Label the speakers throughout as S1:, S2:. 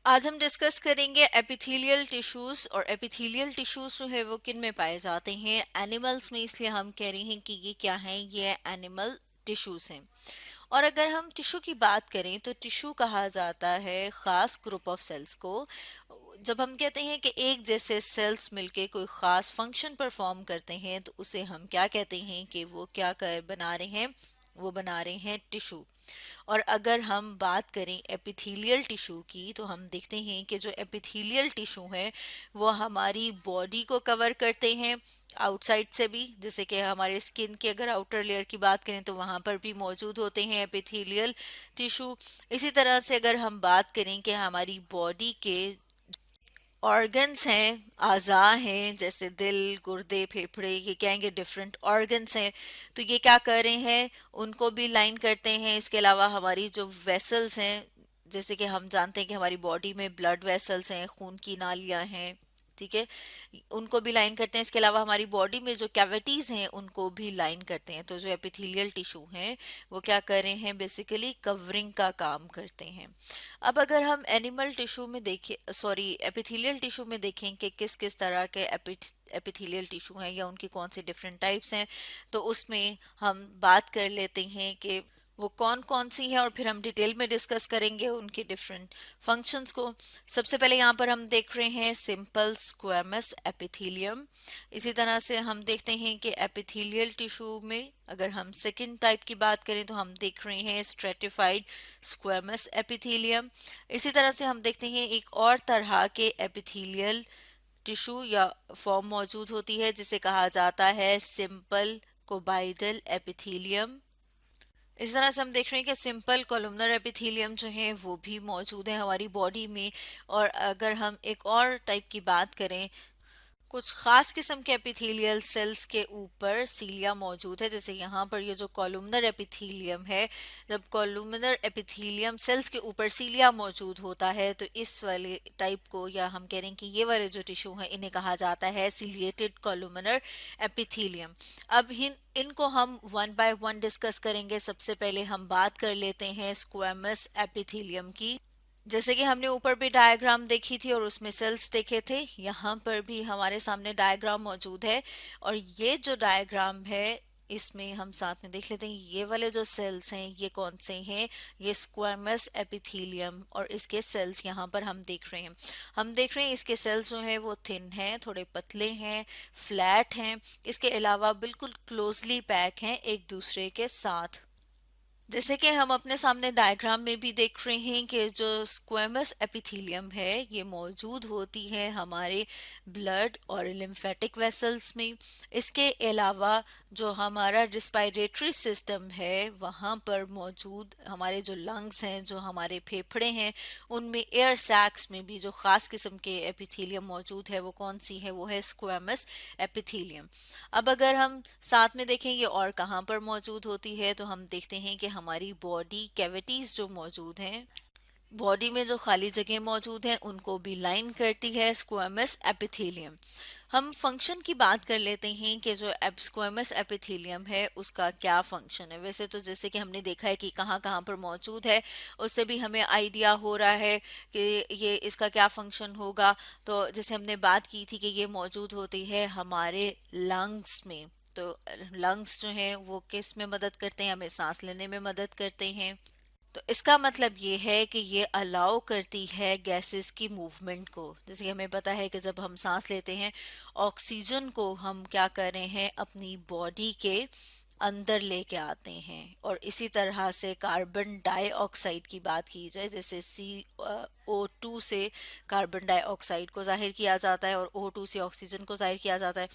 S1: आज हम डिस्कस करेंगे एपिथेलियल टिश्यूज। और एपिथेलियल टिश्यूज जो है वो किन में पाए जाते हैं? एनिमल्स में। इसलिए हम कह रहे हैं कि ये क्या है, ये एनिमल टिश्यूज हैं। और अगर हम टिश्यू की बात करें तो टिश्यू कहा जाता है खास ग्रुप ऑफ सेल्स को। जब हम कहते हैं कि एक जैसे सेल्स मिलके कोई खास फंक्शन परफॉर्म करते हैं तो उसे हम क्या कहते हैं कि वो क्या बना रहे हैं, वो बना रहे हैं टिश्यू। और अगर हम बात करें एपिथेलियल टिश्यू की तो हम देखते हैं कि जो एपिथेलियल टिश्यू है वो हमारी बॉडी को कवर करते हैं आउटसाइड से भी। जैसे कि हमारे स्किन के अगर आउटर लेयर की बात करें तो वहाँ पर भी मौजूद होते हैं एपिथेलियल टिश्यू। इसी तरह से अगर हम बात करें कि हमारी बॉडी के ऑर्गन्स हैं, आज़ा हैं, जैसे दिल, गुर्दे, फेफड़े, ये क्या हैं कि डिफरेंट ऑर्गन्स हैं, तो ये क्या कर रहे हैं, उनको भी लाइन करते हैं। इसके अलावा हमारी जो वेसल्स हैं, जैसे कि हम जानते हैं कि हमारी बॉडी में ब्लड वेसल्स हैं, खून की नालियां हैं, ठीक है, उनको भी लाइन करते हैं। इसके अलावा हमारी बॉडी में जो कैविटीज हैं उनको भी लाइन करते हैं। तो जो एपिथेलियल टिश्यू हैं वो क्या कर रहे हैं, बेसिकली कवरिंग का काम करते हैं। अब अगर हम एनिमल टिश्यू में देखें, सॉरी एपिथेलियल टिश्यू में देखें कि किस किस तरह के एपिथेलियल टिश्यू हैं या उनकी कौन सी डिफरेंट टाइप्स हैं, तो उसमें हम बात कर लेते हैं कि वो कौन कौन सी है और फिर हम डिटेल में डिस्कस करेंगे उनके डिफरेंट फंक्शंस को। सबसे पहले यहाँ पर हम देख रहे हैं सिंपल स्क्वेमस एपिथेलियम। इसी तरह से हम देखते हैं कि एपिथेलियल टिश्यू में अगर हम सेकेंड टाइप की बात करें तो हम देख रहे हैं स्ट्रेटिफाइड स्क्वेमस एपिथेलियम। इसी तरह से हम देखते हैं एक और तरह के एपिथेलियल टिश्यू या फॉर्म मौजूद होती है जिसे कहा जाता है सिंपल कोबाइडल एपिथेलियम। इस तरह से हम देख रहे हैं कि सिंपल कोलुमनर एपिथेलियम जो है वो भी मौजूद है हमारी बॉडी में। और अगर हम एक और टाइप की बात करें, कुछ खास किस्म के एपिथेलियल सेल्स के ऊपर सीलिया मौजूद है। जैसे यहाँ पर ये जो कॉलुमनर एपिथेलियम है, जब कॉलुमनर एपिथेलियम सेल्स के ऊपर सीलिया मौजूद होता है तो इस वाले टाइप को, या हम कह रहे हैं कि ये वाले जो टिश्यू हैं इन्हें कहा जाता है सीलिएटेड कॉलुमनर एपिथेलियम। अब इनको हम वन बाय वन डिस्कस करेंगे। सबसे पहले हम बात कर लेते हैं स्क्वेमस एपिथेलियम की। जैसे कि हमने ऊपर भी डायग्राम देखी थी और उसमें सेल्स देखे थे, यहाँ पर भी हमारे सामने डायग्राम मौजूद है। और ये जो डायग्राम है इसमें हम साथ में देख लेते हैं ये वाले जो सेल्स हैं ये कौन से हैं, ये स्क्वेमस एपिथेलियम। और इसके सेल्स यहाँ पर हम देख रहे हैं, हम देख रहे हैं इसके सेल्स जो हैं वो थिन हैं, थोड़े पतले हैं, फ्लैट हैं। इसके अलावा बिल्कुल क्लोजली पैक हैं एक दूसरे के साथ। जैसे कि हम अपने सामने डायग्राम में भी देख रहे हैं कि जो स्क्वेमस एपिथेलियम है ये मौजूद होती है हमारे ब्लड और लिम्फेटिक वेसल्स में। इसके अलावा जो हमारा रिस्पायरेटरी सिस्टम है वहाँ पर मौजूद हमारे जो लंग्स हैं, जो हमारे फेफड़े हैं, उनमें एयर सैक्स में भी जो खास किस्म के एपिथेलियम मौजूद है वो कौन सी है, वो है स्क्वेमस एपिथेलियम। अब अगर हम साथ में देखें ये और कहाँ पर मौजूद होती है, तो हम देखते हैं कि हमारी बॉडी कैविटीज जो मौजूद हैं, बॉडी में जो खाली जगह मौजूद हैं उनको भी लाइन करती है स्क्वेमस एपिथेलियम। हम फंक्शन की बात कर लेते हैं कि जो स्क्वेमस एपिथेलियम है उसका क्या फंक्शन है। वैसे तो जैसे कि हमने देखा है कि कहाँ कहाँ पर मौजूद है, उससे भी हमें आइडिया हो रहा है कि ये इसका क्या फंक्शन होगा। तो जैसे हमने बात की थी कि ये मौजूद होती है हमारे लंग्स में। तो लंग्स जो हैं वो किस में मदद करते हैं, हमें सांस लेने में मदद करते हैं। तो इसका मतलब ये है कि ये अलाउ करती है गैसेस की मूवमेंट को। जैसे कि हमें पता है कि जब हम सांस लेते हैं ऑक्सीजन को हम क्या कर रहे हैं, अपनी बॉडी के अंदर लेके आते हैं। और इसी तरह से कार्बन डाइऑक्साइड की बात की जाए, जैसे CO2 से कार्बन डाइऑक्साइड को जाहिर किया जाता है और O2 से ऑक्सीजन को जाहिर किया जाता है।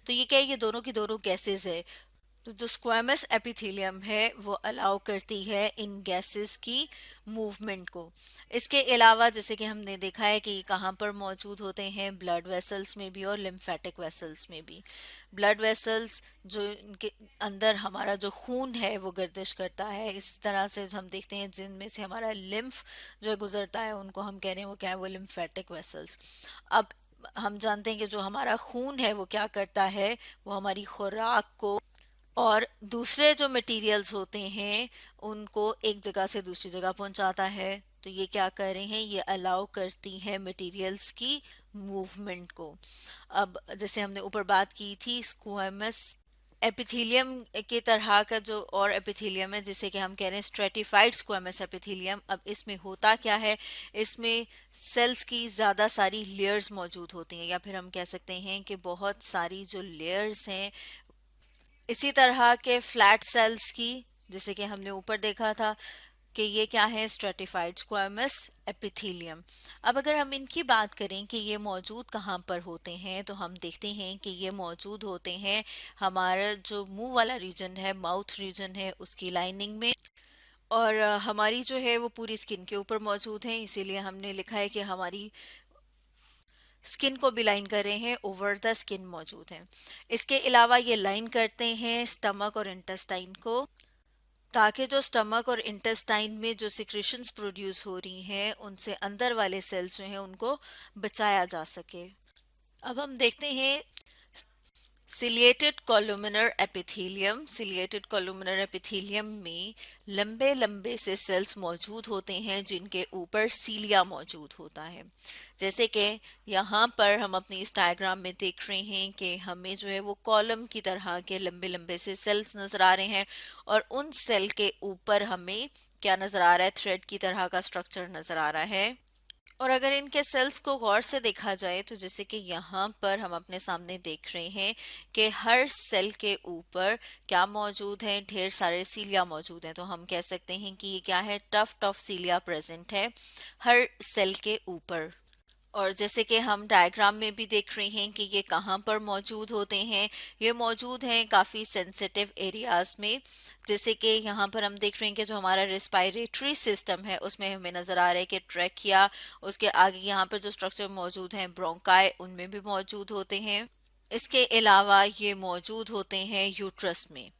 S1: तो ये क्या है, ये दोनों की दोनों गैसेस है। तो जो स्क्वेमस एपिथेलियम है वो अलाउ करती है इन गैसेस की मूवमेंट को। इसके अलावा जैसे कि हमने देखा है कि कहाँ पर मौजूद होते हैं, ब्लड वेसल्स में भी और लिम्फेटिक वेसल्स में भी। ब्लड वेसल्स जो इनके अंदर हमारा जो खून है वो गर्दिश करता है। इस तरह से हम देखते हैं जिनमें से हमारा लिम्फ जो है गुजरता है उनको हम कह रहे हैं वो क्या है, वो लिम्फेटिक वेसल्स। अब हम जानते हैं कि जो हमारा खून है वो क्या करता है, वो हमारी खुराक को और दूसरे जो मटेरियल्स होते हैं उनको एक जगह से दूसरी जगह पहुंचाता है। तो ये क्या कर रहे हैं, ये अलाउ करती हैं मटेरियल्स की मूवमेंट को। अब जैसे हमने ऊपर बात की थी स्क्वैमस एपिथेलियम के तरह का जो और एपिथेलियम है जिसे कि हम कह रहे हैं स्ट्रेटिफाइड स्क्वैमस एपिथेलियम। अब इसमें होता क्या है, इसमें सेल्स की ज़्यादा सारी लेयर्स मौजूद होती हैं, या फिर हम कह सकते हैं कि बहुत सारी जो लेयर्स हैं इसी तरह के फ्लैट सेल्स की, जैसे कि हमने ऊपर देखा था कि ये क्या है, स्ट्रेटिफाइड स्क्वैमस एपिथेलियम। अब अगर हम इनकी बात करें कि ये मौजूद कहाँ पर होते हैं, तो हम देखते हैं कि ये मौजूद होते हैं हमारा जो मुंह वाला रीजन है, माउथ रीजन है, उसकी लाइनिंग में। और हमारी जो है वो पूरी स्किन के ऊपर मौजूद है, इसीलिए हमने लिखा है कि हमारी स्किन को भी लाइन कर रहे हैं, ओवर द स्किन मौजूद है। इसके अलावा ये लाइन करते हैं स्टमक और इंटेस्टाइन को, ताकि जो स्टमक और इंटेस्टाइन में जो सिक्रेशंस प्रोड्यूस हो रही हैं उनसे अंदर वाले सेल्स जो हैं उनको बचाया जा सके। अब हम देखते हैं सिलिएटेड कोलुमिनर एपिथेलियम। सिलिएटेड कोलुमिनर एपिथेलियम में लंबे लंबे से सेल्स मौजूद होते हैं जिनके ऊपर सीलिया मौजूद होता है। जैसे कि यहाँ पर हम अपनी इस डायग्राम में देख रहे हैं कि हमें जो है वो कॉलम की तरह के लंबे लंबे से सेल्स नजर आ रहे हैं, और उन सेल के ऊपर हमें क्या नजर आ रहा है, थ्रेड की तरह का स्ट्रक्चर नजर आ रहा है। और अगर इनके सेल्स को गौर से देखा जाए तो जैसे कि यहाँ पर हम अपने सामने देख रहे हैं कि हर सेल के ऊपर क्या मौजूद है, ढेर सारे सीलिया मौजूद हैं। तो हम कह सकते हैं कि ये क्या है, टफ्ट ऑफ सीलिया प्रेजेंट है हर सेल के ऊपर। और जैसे कि हम डायग्राम में भी देख रहे हैं कि ये कहाँ पर मौजूद होते हैं, ये मौजूद हैं काफ़ी सेंसिटिव एरियाज में। जैसे कि यहाँ पर हम देख रहे हैं कि जो हमारा रेस्पायरेटरी सिस्टम है उसमें हमें नज़र आ रहा है कि ट्रैकिया, उसके आगे यहाँ पर जो स्ट्रक्चर मौजूद हैं ब्रोंकाई, उनमें भी मौजूद होते हैं। इसके अलावा ये मौजूद होते हैं यूट्रस में।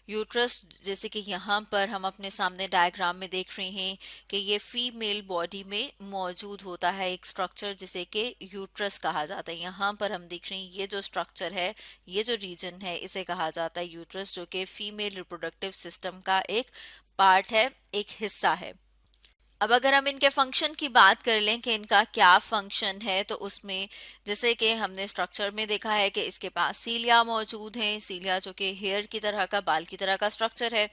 S1: यूट्रस, जैसे कि यहाँ पर हम अपने सामने डायग्राम में देख रहे हैं कि ये फीमेल बॉडी में मौजूद होता है एक स्ट्रक्चर जिसे कि यूट्रस कहा जाता है। यहाँ पर हम देख रहे हैं ये जो स्ट्रक्चर है, ये जो रीजन है, इसे कहा जाता है यूट्रस, जो कि फीमेल रिप्रोडक्टिव सिस्टम का एक पार्ट है, एक हिस्सा है। अब अगर हम इनके फंक्शन की बात कर लें कि इनका क्या फंक्शन है, तो उसमें जैसे कि हमने स्ट्रक्चर में देखा है कि इसके पास सीलिया मौजूद हैं, सीलिया जो कि हेयर की तरह का, बाल की तरह का स्ट्रक्चर है।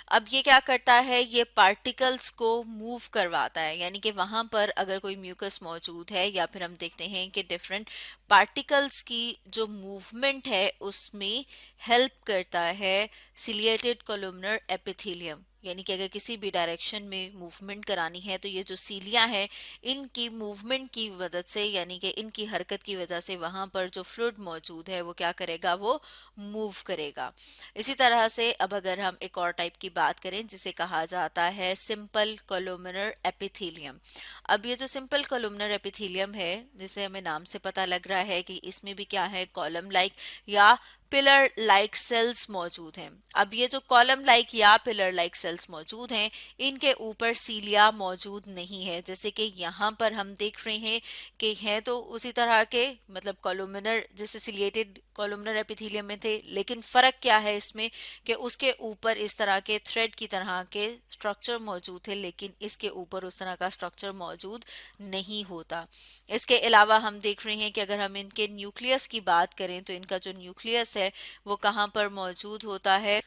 S1: अब ये क्या करता है, ये पार्टिकल्स को मूव करवाता है, यानी कि वहां पर अगर कोई म्यूकस मौजूद है या फिर हम देखते हैं कि डिफरेंट पार्टिकल्स की जो मूवमेंट है उसमें हेल्प करता है सिलिएटेड कोलुमनर एपिथेलियम। यानी कि अगर किसी भी डायरेक्शन में मूवमेंट करानी है तो ये जो सीलियां हैं इनकी मूवमेंट की मदद से, यानी कि इनकी हरकत की वजह से वहां पर जो फ्लूइड मौजूद है वो क्या करेगा, वो मूव करेगा। इसी तरह से अब अगर हम एक और टाइप की बात करें जिसे कहा जाता है सिंपल कोलुमिनर एपिथेलियम। अब ये जो सिंपल कोलुमिनर एपिथेलियम है, जिसे हमें नाम से पता लग रहा है कि इसमें भी क्या है, कॉलम लाइक या पिलर लाइक सेल्स मौजूद हैं। अब ये जो कॉलम लाइक या पिलर लाइक सेल्स मौजूद हैं इनके ऊपर सीलिया मौजूद नहीं है। जैसे कि यहाँ पर हम देख रहे हैं कि हैं तो उसी तरह के, मतलब कोलुमिनर जैसे सिलिएटेड कोलुमिनर एपिथेलियम में थे, लेकिन फर्क क्या है इसमें कि उसके ऊपर इस तरह के थ्रेड की तरह के स्ट्रक्चर मौजूद थे, लेकिन इसके ऊपर उस तरह का स्ट्रक्चर मौजूद नहीं होता। इसके अलावा हम देख रहे हैं कि अगर हम इनके न्यूक्लियस की बात करें तो इनका जो न्यूक्लियस है वो कहाँ पर मौजूद होता है,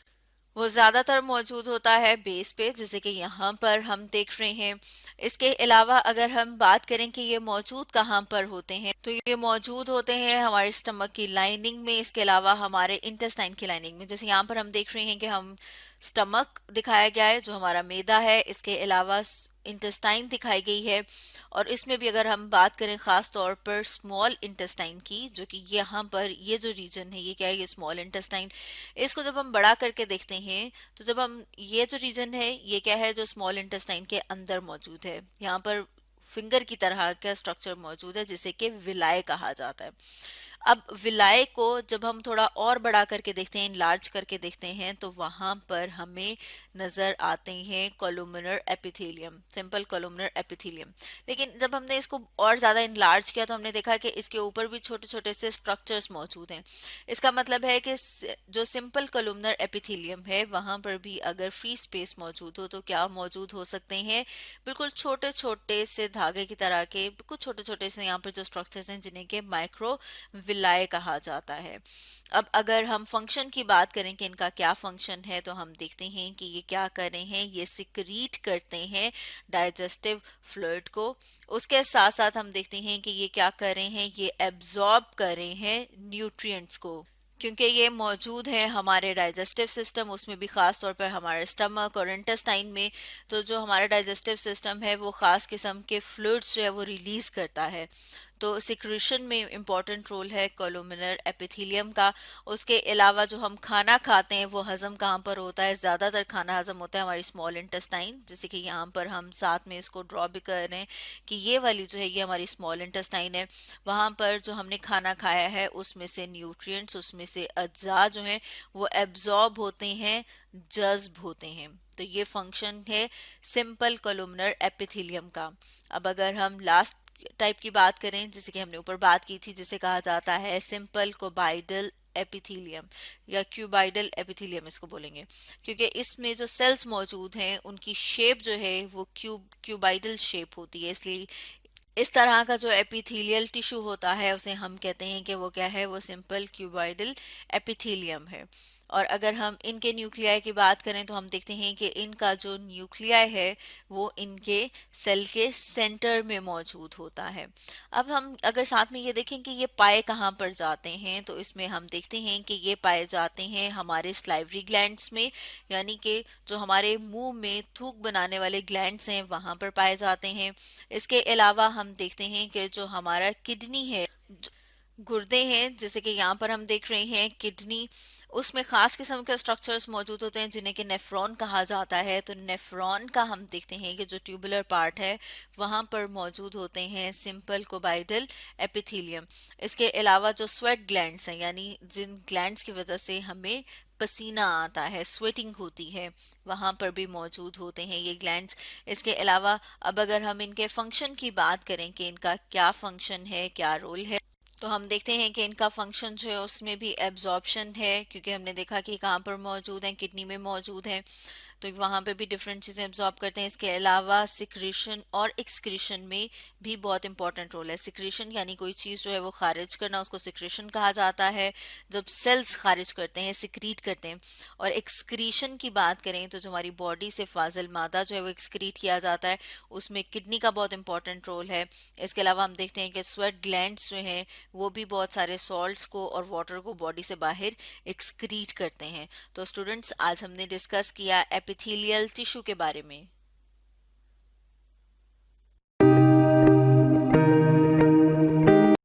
S1: वो ज्यादातर मौजूद होता है बेस पे, जैसे कि यहाँ पर हम देख रहे हैं। इसके अलावा अगर हम बात करें कि ये मौजूद कहाँ पर होते हैं, तो ये मौजूद होते हैं हमारे स्टमक की लाइनिंग में, इसके अलावा हमारे इंटेस्टाइन की लाइनिंग में। जैसे यहाँ पर हम देख रहे हैं कि हम स्टमक दिखाया गया है जो हमारा मैदा है, इसके अलावा इंटेस्टाइन दिखाई गई है। और इसमें भी अगर हम बात करें खास तौर पर स्मॉल इंटेस्टाइन की, जो कि यहाँ पर ये जो रीजन है ये क्या है, ये स्मॉल इंटेस्टाइन। इसको जब हम बड़ा करके देखते हैं तो जब हम ये जो रीजन है ये क्या है, जो स्मॉल इंटेस्टाइन के अंदर मौजूद है, यहाँ पर फिंगर की तरह का स्ट्रक्चर मौजूद है जिसे कि विलाय कहा जाता है। अब विलाय को जब हम थोड़ा और बड़ा करके देखते हैं, इनलार्ज करके देखते हैं, तो वहां पर हमें नजर आते हैं कोलुमिनर एपिथेलियम, सिंपल कोलुमिनर एपिथेलियम। लेकिन जब हमने इसको और ज्यादा इनलार्ज किया तो हमने देखा कि इसके ऊपर भी छोटे छोटे से स्ट्रक्चर्स मौजूद हैं। इसका मतलब है कि जो सिंपल कोलुमिनर एपिथेलियम है वहां पर भी अगर फ्री स्पेस मौजूद हो तो क्या मौजूद हो सकते हैं, बिल्कुल छोटे छोटे से धागे की तरह के बिल्कुल छोटे छोटे से यहाँ पर जो स्ट्रक्चर्स हैं जिन्हें के माइक्रो विलाय कहा जाता है। अब अगर हम फंक्शन की बात करें कि इनका क्या फंक्शन है, तो हम देखते हैं कि ये क्या कर रहे हैं, ये सिक्रीट करते हैं डाइजेस्टिव फ्लूइड को। उसके साथ साथ हम देखते हैं कि ये क्या कर रहे हैं, ये एब्जॉर्ब कर रहे हैं न्यूट्रिएंट्स को, क्योंकि ये मौजूद है हमारे डाइजेस्टिव सिस्टम, उसमें भी ख़ास तौर पर हमारे स्टमक और इंटेस्टाइन में। तो जो हमारा डाइजेस्टिव सिस्टम है वो ख़ास किस्म के फ्लूइड्स जो है वो रिलीज़ करता है। तो सिक्रीशन में इम्पॉर्टेंट रोल है कोलुमिनर एपिथेलियम का। उसके अलावा जो हम खाना खाते हैं वो हज़म कहाँ पर होता है, ज़्यादातर खाना हज़म होता है हमारी स्मॉल इंटेस्टाइन, जैसे कि यहाँ पर हम साथ में इसको ड्रॉ भी कर रहे हैं कि ये वाली जो है ये हमारी स्मॉल इंटेस्टाइन है। वहाँ पर जो हमने खाना खाया है उसमें से न्यूट्रिएंट्स, उसमें से अज्जा जो हैं वो एब्जॉर्ब होते हैं, जज्ब होते हैं। तो ये फंक्शन है सिंपल कोलुमिनर एपिथेलियम का। अब अगर हम लास्ट टाइप की बात करें, जैसे कि हमने ऊपर बात की थी, जिसे कहा जाता है सिंपल कोबाइडल एपिथेलियम या क्यूबाइडल एपिथेलियम इसको बोलेंगे, क्योंकि इसमें जो सेल्स मौजूद हैं उनकी शेप जो है वो क्यूबाइडल शेप होती है। इसलिए इस तरह का जो एपिथेलियल टिश्यू होता है उसे हम कहते हैं कि वो क्या है, वो सिंपल क्यूबाइडल एपिथेलियम है। और अगर हम इनके न्यूक्लियाई की बात करें तो हम देखते हैं कि इनका जो न्यूक्लियाई है वो इनके सेल के सेंटर में मौजूद होता है। अब हम अगर साथ में ये देखें कि ये पाए कहाँ पर जाते हैं, तो इसमें हम देखते हैं कि ये पाए जाते हैं हमारे स्लाइवरी ग्लैंड्स में, यानी कि जो हमारे मुंह में थूक बनाने वाले ग्लैंड्स हैं वहां पर पाए जाते हैं। इसके अलावा हम देखते हैं कि जो हमारा किडनी है, गुर्दे हैं, जैसे कि यहाँ पर हम देख रहे हैं किडनी, उसमें खास किस्म के स्ट्रक्चर्स मौजूद होते हैं जिन्हें कि नेफ्रॉन कहा जाता है। तो नेफ्रॉन का हम देखते हैं कि जो ट्यूबुलर पार्ट है वहाँ पर मौजूद होते हैं सिंपल कोबाइडल एपिथेलियम। इसके अलावा जो स्वेट ग्लैंड्स हैं, यानी जिन ग्लैंड्स की वजह से हमें पसीना आता है, स्वेटिंग होती है, वहाँ पर भी मौजूद होते हैं ये ग्लैंड्स। इसके अलावा अब अगर हम इनके फंक्शन की बात करें कि इनका क्या फंक्शन है, क्या रोल है, तो हम देखते हैं कि इनका फंक्शन जो है उसमें भी एब्जॉर्प्शन है, क्योंकि हमने देखा कि कहाँ पर मौजूद है, किडनी में मौजूद है, तो वहाँ पे भी डिफरेंट चीज़ें एब्जॉर्ब करते हैं। इसके अलावा सिक्रीशन और एक्सक्रीशन में भी बहुत इंपॉर्टेंट रोल है। सिक्रीशन यानी कोई चीज़ जो है वो खारिज करना, उसको सिक्रीशन कहा जाता है, जब सेल्स खारिज करते हैं, सिक्रीट करते हैं। और एक्सक्रीशन की बात करें तो जो हमारी बॉडी से फाजिल मादा जो है वो एक्सक्रीट किया जाता है, उसमें किडनी का बहुत इंपॉर्टेंट रोल है। इसके अलावा हम देखते हैं कि स्वेट ग्लैंड्स जो हैं वो भी बहुत सारे सॉल्ट्स को और वाटर को बॉडी से बाहर एक्सक्रीट करते हैं। तो स्टूडेंट्स, आज हमने डिस्कस किया एपिथेलियल टिश्यू के बारे में।